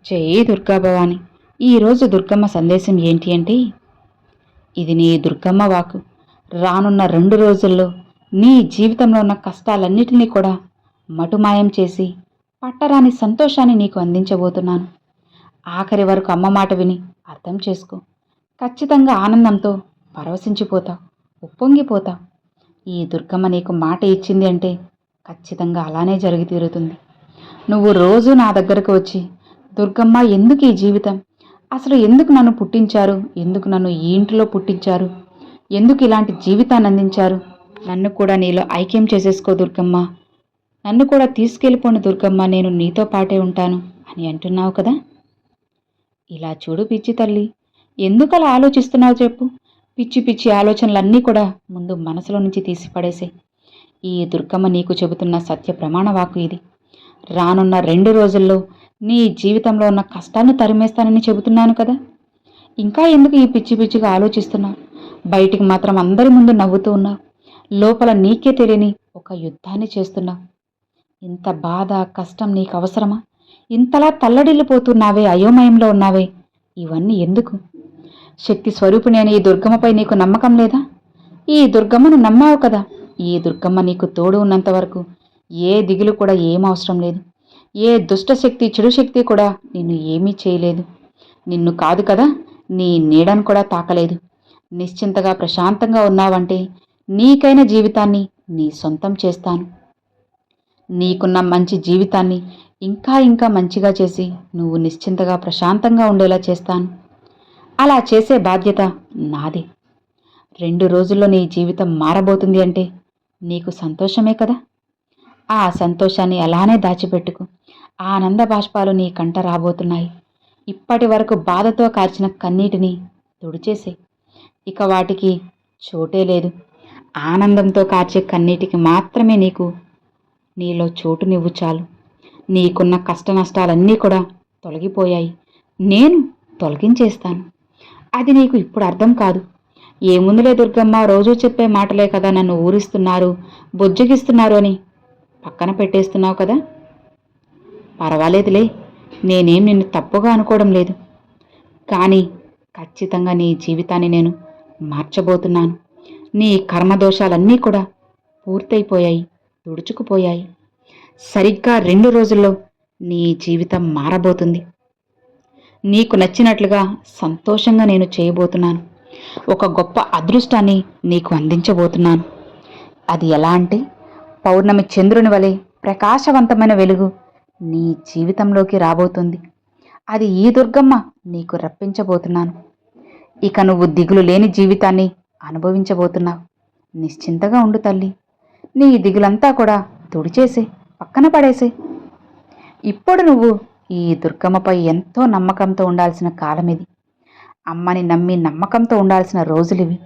జై దుర్గా భవాని. ఈరోజు దుర్గమ్మ సందేశం ఏంటి అంటే, ఇది నీ దుర్గమ్మ వాకు. రానున్న 2 రోజుల్లో నీ జీవితంలో ఉన్న కష్టాలన్నిటినీ కూడా మటుమాయం చేసి పట్టరాని సంతోషాన్ని నీకు అందించబోతున్నాను. ఆఖరి వరకు అమ్మ మాట విని అర్థం చేసుకో. ఖచ్చితంగా ఆనందంతో పరవశించిపోతావు, ఉప్పొంగిపోతావు. ఈ దుర్గమ్మ నీకు మాట ఇచ్చింది అంటే ఖచ్చితంగా అలానే జరిగి తీరుతుంది. నువ్వు రోజు నా దగ్గరకు వచ్చి, దుర్గమ్మ ఎందుకు ఈ జీవితం, అసలు ఎందుకు నన్ను పుట్టించారు, ఎందుకు నన్ను ఈ ఇంటిలో పుట్టించారు, ఎందుకు ఇలాంటి జీవితాన్ని అందించారు, నన్ను కూడా నీలో ఐక్యం చేసేసుకో దుర్గమ్మ, నన్ను కూడా తీసుకెళ్ళిపోండి దుర్గమ్మ, నేను నీతో పాటే ఉంటాను అని అంటున్నావు కదా. ఇలా చూడు పిచ్చి తల్లి, ఎందుకు అలా ఆలోచిస్తున్నావు చెప్పు. పిచ్చి పిచ్చి ఆలోచనలన్నీ కూడా ముందు మనసులో నుంచి తీసి పడేసే. ఈ దుర్గమ్మ నీకు చెబుతున్న సత్య ప్రమాణ వాకు ఇది. రానున్న 2 రోజుల్లో నీ జీవితంలో ఉన్న కష్టాన్ని తరిమేస్తానని చెబుతున్నాను కదా. ఇంకా ఎందుకు ఈ పిచ్చి పిచ్చిగా ఆలోచిస్తున్నావు? బయటికి మాత్రం అందరి ముందు నవ్వుతూ ఉన్నావు, లోపల నీకే తెలియని ఒక యుద్ధాన్ని చేస్తున్నావు. ఇంత బాధ కష్టం నీకు అవసరమా? ఇంతలా తల్లడిల్లిపోతున్నావే, అయోమయంలో ఉన్నావే, ఇవన్నీ ఎందుకు? శక్తి స్వరూపిణి అని ఈ దుర్గమ్మపై నీకు నమ్మకం లేదా? ఈ దుర్గమ్మను నమ్మావు కదా. ఈ దుర్గమ్మ నీకు తోడు ఉన్నంత వరకు ఏ దిగులు కూడా ఏం అవసరం లేదు. ఏ దుష్టశక్తి చెడు శక్తి కూడా నిన్ను ఏమీ చేయలేదు. నిన్ను కాదు కదా, నీ నీడను కూడా తాకలేదు. నిశ్చింతగా ప్రశాంతంగా ఉన్నావంటే నీకైన జీవితాన్ని నీ సొంతం చేస్తాను. నీకున్న మంచి జీవితాన్ని ఇంకా ఇంకా మంచిగా చేసి నువ్వు నిశ్చింతగా ప్రశాంతంగా ఉండేలా చేస్తాను. అలా చేసే బాధ్యత నాది. 2 రోజుల్లో నీ జీవితం మారబోతుంది అంటే నీకు సంతోషమే కదా. ఆ సంతోషాన్ని అలానే దాచిపెట్టుకు. ఆనంద బాష్పాలు నీ కంట రాబోతున్నాయి. ఇప్పటి వరకు బాధతో కార్చిన కన్నీటిని తుడిచేసే. ఇక వాటికి చోటే లేదు. ఆనందంతో కార్చే కన్నీటికి మాత్రమే నీలో చోటునివ్వు చాలు. నీకున్న కష్ట నష్టాలన్నీ కూడా తొలగిపోయాయి. నేను తొలగించేస్తాను. అది నీకు ఇప్పుడు అర్థం కాదు. ఏముందులే దుర్గమ్మ, రోజూ చెప్పే మాటలే కదా, నన్ను ఊరిస్తున్నారు, బుజ్జగిస్తున్నారు అని పక్కన పెట్టేస్తున్నావు కదా. పర్వాలేదులే, నేనేం నిన్ను తప్పుగా అనుకోవడం లేదు. కానీ ఖచ్చితంగా నీ జీవితాన్ని నేను మార్చబోతున్నాను. నీ కర్మదోషాలన్నీ కూడా పూర్తయిపోయాయి, తుడుచుకుపోయాయి. సరిగ్గా 2 రోజుల్లో నీ జీవితం మారబోతుంది. నీకు నచ్చినట్లుగా సంతోషంగా నేను చేయబోతున్నాను. ఒక గొప్ప అదృష్టాన్ని నీకు అందించబోతున్నాను. అది ఎలా అంటే, పౌర్ణమి చంద్రుని వలె ప్రకాశవంతమైన వెలుగు నీ జీవితంలోకి రాబోతుంది. అది ఈ దుర్గమ్మ నీకు రప్పించబోతున్నాను. ఇక నువ్వు దిగులు లేని జీవితాన్ని అనుభవించబోతున్నావు. నిశ్చింతగా ఉండు తల్లి. నీ దిగులంతా కూడా తుడిచేసే, పక్కన పడేసే. ఇప్పుడు నువ్వు ఈ దుర్గమ్మపై ఎంతో నమ్మకంతో ఉండాల్సిన కాలం ఇది. అమ్మని నమ్మి నమ్మకంతో ఉండాల్సిన రోజులివి.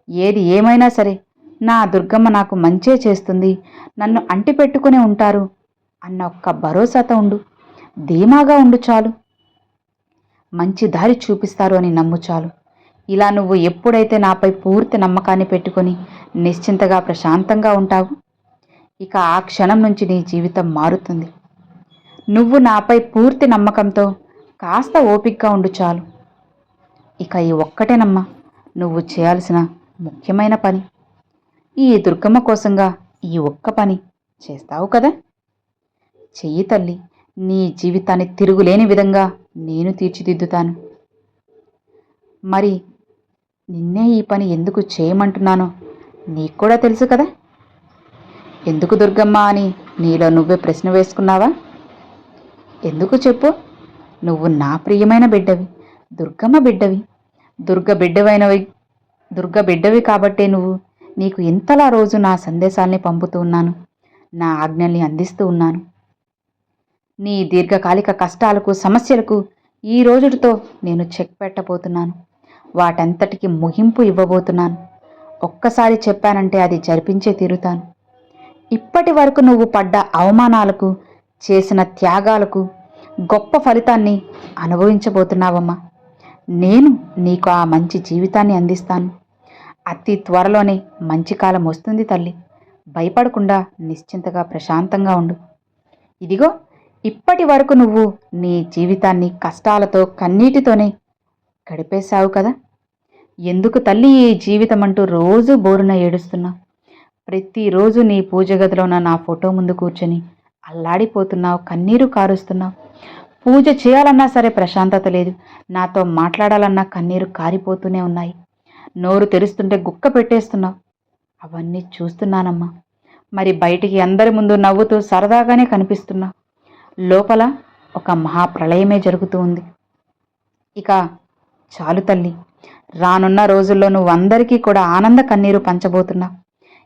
ఏది ఏమైనా సరే, నా దుర్గమ్మ నాకు మంచే చేస్తుంది, నన్ను అంటిపెట్టుకునే ఉంటారు అన్న ఒక్క భరోసాతో ఉండు. ధీమాగా ఉండు చాలు. మంచి దారి చూపిస్తారు అని నమ్ము చాలు. ఇలా నువ్వు ఎప్పుడైతే నాపై పూర్తి నమ్మకాన్ని పెట్టుకొని నిశ్చింతగా ప్రశాంతంగా ఉంటావు, ఇక ఆ క్షణం నుంచి నీ జీవితం మారుతుంది. నువ్వు నాపై పూర్తి నమ్మకంతో కాస్త ఓపికగా ఉండు చాలు. ఇక ఈ ఒక్కటేనమ్మా నువ్వు చేయాల్సిన ముఖ్యమైన పని. ఈ దుర్గమ్మ కోసంగా ఈ ఒక్క పని చేస్తావు కదా. చెయ్యి తల్లి. నీ జీవితాన్ని తిరుగులేని విధంగా నేను తీర్చిదిద్దుతాను. మరి నిన్నే ఈ పని ఎందుకు చేయమంటున్నానో నీకు కూడా తెలుసు కదా. ఎందుకు దుర్గమ్మ అని నీలో నువ్వే ప్రశ్న వేసుకున్నావా? ఎందుకు చెప్పు. నువ్వు నా ప్రియమైన బిడ్డవి, దుర్గమ్మ బిడ్డవి. దుర్గ బిడ్డవి కాబట్టే నీకు ఇంతలా రోజు నా సందేశాల్ని పంపుతూ ఉన్నాను, నా ఆజ్ఞల్ని అందిస్తూ ఉన్నాను. నీ దీర్ఘకాలిక కష్టాలకు, సమస్యలకు ఈ రోజుతో నేను చెక్ పెట్టబోతున్నాను. వాటంతటికి ముగింపు ఇవ్వబోతున్నాను. ఒక్కసారి చెప్పానంటే అది జరిపించే తీరుతాను. ఇప్పటి వరకు నువ్వు పడ్డ అవమానాలకు, చేసిన త్యాగాలకు గొప్ప ఫలితాన్ని అనుభవించబోతున్నావమ్మా. నేను నీకు ఆ మంచి జీవితాన్ని అందిస్తాను. అతి త్వరలోనే మంచి కాలం వస్తుంది తల్లి. భయపడకుండా నిశ్చింతగా ప్రశాంతంగా ఉండు. ఇదిగో ఇప్పటి వరకు నువ్వు నీ జీవితాన్ని కష్టాలతో కన్నీటితోనే గడిపేశావు కదా. ఎందుకు తల్లి ఈ జీవితం అంటూ రోజు బోరున ఏడుస్తున్నావు? ప్రతిరోజు నీ పూజ గదిలోన నా ఫోటో ముందు కూర్చొని అల్లాడిపోతున్నావు, కన్నీరు కారుస్తున్నావు. పూజ చేయాలన్నా సరే ప్రశాంతత లేదు, నాతో మాట్లాడాలన్నా కన్నీరు కారిపోతూనే ఉన్నాయి. నోరు తెరుస్తుంటే గుక్క పెట్టేస్తున్నావు. అవన్నీ చూస్తున్నానమ్మా. మరి బయటికి అందరి ముందు నవ్వుతూ సరదాగానే కనిపిస్తున్నావు, లోపల ఒక మహాప్రళయమే జరుగుతూ ఉంది. ఇక చాలు తల్లి, రానున్న రోజుల్లో నువ్వు అందరికీ కూడా ఆనంద కన్నీరు పంచబోతున్నావు.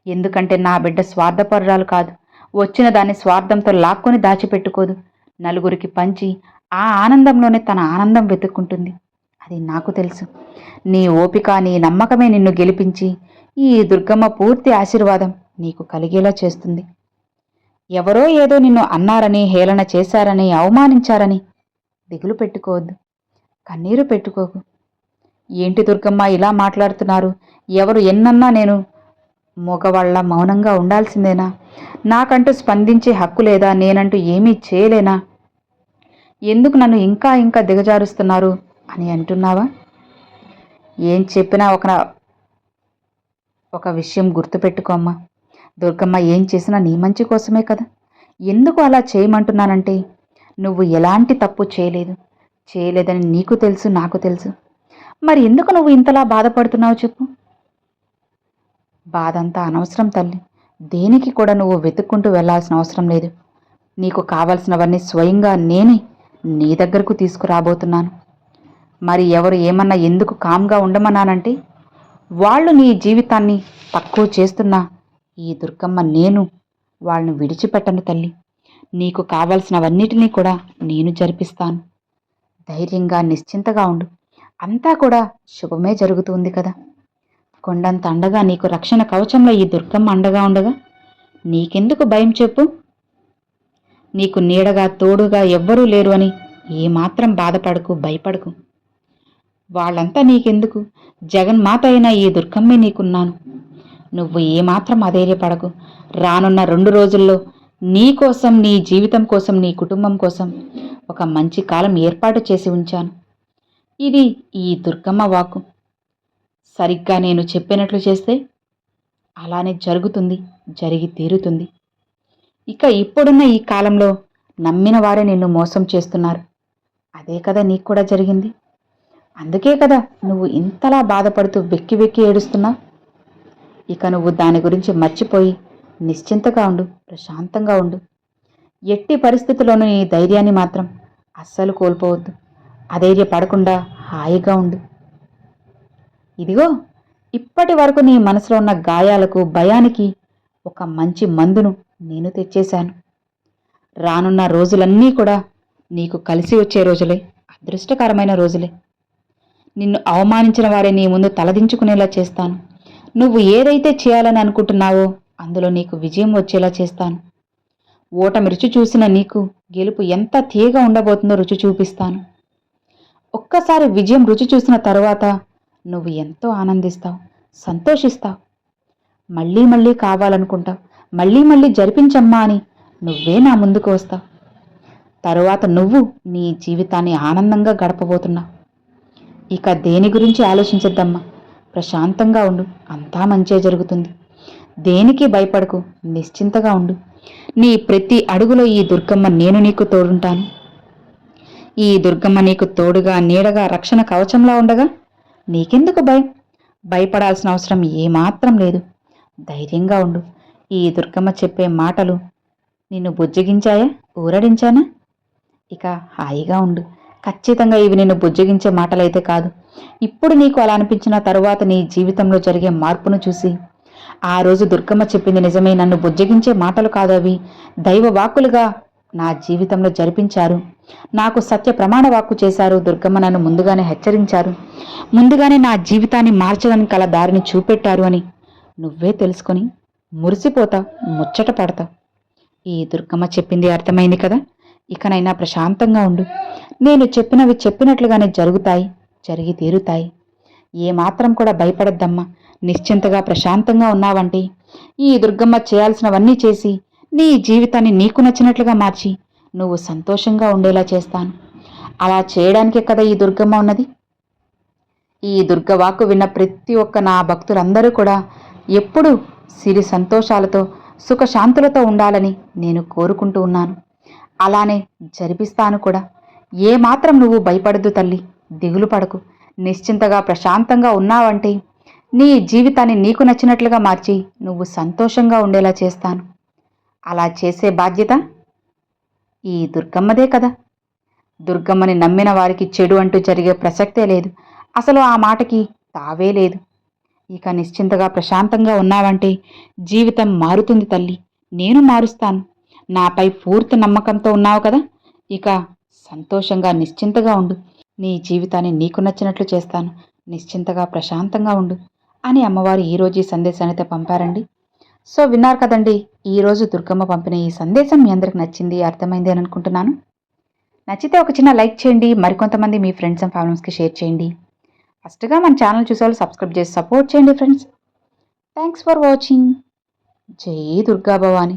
ఎందుకంటే నా బిడ్డ స్వార్థపరురాలు కాదు, వచ్చిన దాన్ని స్వార్థంతో లాక్కొని దాచిపెట్టుకోదు. నలుగురికి పంచి ఆ ఆనందంలోనే తన ఆనందం వెతుక్కుంటుంది. అది నాకు తెలుసు. నీ ఓపిక, నీ నమ్మకమే నిన్ను గెలిపించి ఈ దుర్గమ్మ పూర్తి ఆశీర్వాదం నీకు కలిగేలా చేస్తుంది. ఎవరో ఏదో నిన్ను అన్నారని, హేళన చేశారని, అవమానించారని దిగులు పెట్టుకోవద్దు, కన్నీరు పెట్టుకోకు. ఏంటి దుర్గమ్మ ఇలా మాట్లాడుతున్నారు? ఎవరు ఎన్నన్నా నేను మగవాళ్ళ మౌనంగా ఉండాల్సిందేనా? నాకంటూ స్పందించే హక్కు లేదా? నేనంటూ ఏమీ చేయలేనా? ఎందుకు నన్ను ఇంకా ఇంకా దిగజారుస్తున్నారు అని అంటున్నావా? ఏం చెప్పినా ఒక విషయం గుర్తుపెట్టుకోమ్మా. దుర్గమ్మ ఏం చేసినా నీ మంచి కోసమే కదా. ఎందుకు అలా చేయమంటున్నానంటే, నువ్వు ఎలాంటి తప్పు చేయలేదని నీకు తెలుసు, నాకు తెలుసు. మరి ఎందుకు నువ్వు ఇంతలా బాధపడుతున్నావు చెప్పు? బాధంతా అనవసరం తల్లి. దేనికి కూడా నువ్వు వెతుక్కుంటూ వెళ్లాల్సిన అవసరం లేదు. నీకు కావలసినవన్నీ స్వయంగా నేనే నీ దగ్గరకు తీసుకురాబోతున్నాను. మరి ఎవరు ఏమన్నా ఎందుకు కామ్గా ఉండమన్నానంటే, వాళ్ళు నీ జీవితాన్ని తక్కువ చేస్తున్నా ఈ దుర్గమ్మ నేను వాళ్ళని విడిచిపెట్టను తల్లి. నీకు కావలసినవన్నిటినీ కూడా నేను జరిపిస్తాను. ధైర్యంగా నిశ్చింతగా ఉండు. అంతా కూడా శుభమే జరుగుతుంది కదా. కొండంత అండగా నీకు రక్షణ కవచంలో ఈ దుర్గమ్మ అండగా ఉండగా నీకెందుకు భయం చెప్పు? నీకు నీడగా తోడుగా ఎవ్వరూ లేరు అని ఏమాత్రం బాధపడకు, భయపడకు. వాళ్ళంతా నీకెందుకు? జగన్మాత అయినా ఈ దుర్గమ్మే నీకున్నాను. నువ్వు ఏమాత్రం అధైర్యపడకు. రానున్న 2 రోజుల్లో నీ కోసం, నీ జీవితం కోసం, నీ కుటుంబం కోసం ఒక మంచి కాలం ఏర్పాటు చేసి ఉంచాను. ఇది ఈ దుర్గమ్మ వాక్కు. సరిగ్గా నేను చెప్పినట్లు చేస్తే అలానే జరుగుతుంది, జరిగి తీరుతుంది. ఇక ఇప్పుడున్న ఈ కాలంలో నమ్మిన వారే నిన్ను మోసం చేస్తున్నారు. అదే కదా నీకు కూడా జరిగింది. అందుకే కదా నువ్వు ఇంతలా బాధపడుతూ వెక్కి వెక్కి ఏడుస్తున్నావు. ఇక నువ్వు దాని గురించి మర్చిపోయి నిశ్చింతగా ఉండు, ప్రశాంతంగా ఉండు. ఎట్టి పరిస్థితుల్లోనూ నీ ధైర్యాన్ని మాత్రం అస్సలు కోల్పోవద్దు. అధైర్యపడకుండా హాయిగా ఉండు. ఇదిగో, ఇప్పటి వరకు నీ మనసులో ఉన్న గాయాలకు, భయానికి ఒక మంచి మందును నేను తెచ్చేశాను. రానున్న రోజులన్నీ కూడా నీకు కలిసి వచ్చే రోజులే, అదృష్టకరమైన రోజులే. నిన్ను అవమానించిన వారే నీ ముందు తలదించుకునేలా చేస్తాను. నువ్వు ఏదైతే చేయాలని అనుకుంటున్నావో అందులో నీకు విజయం వచ్చేలా చేస్తాను. ఓటమి రుచి చూసిన నీకు గెలుపు ఎంత తీయగా ఉండబోతుందో రుచి చూపిస్తాను. ఒక్కసారి విజయం రుచి చూసిన తరువాత నువ్వు ఎంతో ఆనందిస్తావు, సంతోషిస్తావు. మళ్ళీ మళ్ళీ కావాలనుకుంటావు. మళ్ళీ మళ్ళీ జరిపించమ్మా అని నువ్వే నా ముందుకు వస్తావు. తరువాత నువ్వు నీ జీవితాన్ని ఆనందంగా గడపబోతున్నావు. ఇక దేని గురించి ఆలోచించద్దమ్మా. ప్రశాంతంగా ఉండు, అంతా మంచే జరుగుతుంది. దేనికి భయపడకు, నిశ్చింతగా ఉండు. నీ ప్రతి అడుగులో ఈ దుర్గమ్మ నేను నీకు తోడుంటాను. ఈ దుర్గమ్మ నీకు తోడుగా, నీడగా, రక్షణ కవచంలా ఉండగా నీకెందుకు భయం? భయపడాల్సిన అవసరం ఏమాత్రం లేదు. ధైర్యంగా ఉండు. ఈ దుర్గమ్మ చెప్పే మాటలు నిన్ను బుజ్జగించాయా, ఊరడించానా? ఇక హాయిగా ఉండు. ఖచ్చితంగా ఇవి నిన్ను బుజ్జగించే మాటలైతే కాదు. ఇప్పుడు నీకు అలా అనిపించిన తరువాత నీ జీవితంలో జరిగే మార్పును చూసి, ఆ రోజు దుర్గమ్మ చెప్పింది నిజమే, నన్ను బుజ్జగించే మాటలు కాదు అవి, దైవ వాక్కులుగా నా జీవితంలో జరిపించారు. నాకు సత్య ప్రమాణ వాక్కు చేశారు. దుర్గమ్మ నన్ను ముందుగానే హెచ్చరించారు. ముందుగానే నా జీవితాన్ని మార్చడానికి కల దారిని చూపెట్టారు అని నువ్వే తెలుసుకొని మురిసిపోతావు, ముచ్చట పడతావు. ఈ దుర్గమ్మ చెప్పింది అర్థమైంది కదా. ఇకనైనా ప్రశాంతంగా ఉండు. నేను చెప్పినవి చెప్పినట్లుగానే జరుగుతాయి, జరిగి తీరుతాయి. ఏమాత్రం కూడా భయపడద్దమ్మా. నిశ్చింతగా ప్రశాంతంగా ఉన్నావంటే ఈ దుర్గమ్మ చేయాల్సినవన్నీ చేసి నీ జీవితాన్ని నీకు నచ్చినట్లుగా మార్చి నువ్వు సంతోషంగా ఉండేలా చేస్తాను. అలా చేయడానికే కదా ఈ దుర్గమ్మ ఉన్నది. ఈ దుర్గవాకు విన్న ప్రతి ఒక్క నా భక్తులందరూ కూడా ఎప్పుడూ సిరి సంతోషాలతో సుఖశాంతులతో ఉండాలని నేను కోరుకుంటూ ఉన్నాను. అలానే జరిపిస్తాను కూడా. ఏమాత్రం నువ్వు భయపడద్దు తల్లి, దిగులు పడకు. నిశ్చింతగా ప్రశాంతంగా ఉన్నావంటే నీ జీవితాన్ని నీకు నచ్చినట్లుగా మార్చి నువ్వు సంతోషంగా ఉండేలా చేస్తాను. అలా చేసే బాధ్యత ఈ దుర్గమ్మదే కదా. దుర్గమ్మని నమ్మిన వారికి చెడు అంటూ జరిగే ప్రసక్తే లేదు. అసలు ఆ మాటకి తావే లేదు. ఇక నిశ్చింతగా ప్రశాంతంగా ఉన్నావంటే జీవితం మారుతుంది తల్లి. నేను మారుస్తాను. నాపై పూర్తి నమ్మకంతో ఉన్నావు కదా. ఇక సంతోషంగా నిశ్చింతగా ఉండు. నీ జీవితాన్ని నీకు నచ్చినట్లు చేస్తాను. నిశ్చింతగా ప్రశాంతంగా ఉండు అని అమ్మవారు ఈరోజు ఈ సందేశాన్ని అయితే పంపారండి. సో విన్నారు కదండి, ఈరోజు దుర్గమ్మ పంపిన ఈ సందేశం మీ అందరికి నచ్చింది, అర్థమైంది అని అనుకుంటున్నాను. నచ్చితే ఒక చిన్న లైక్ చేయండి, మరికొంతమంది మీ ఫ్రెండ్స్ అండ్ ఫ్యామిలీస్కి షేర్ చేయండి. ఫస్ట్గా మన ఛానల్ చూసేవాళ్ళు సబ్స్క్రైబ్ చేసి సపోర్ట్ చేయండి ఫ్రెండ్స్. Thanks for watching. జై దుర్గా భవాని.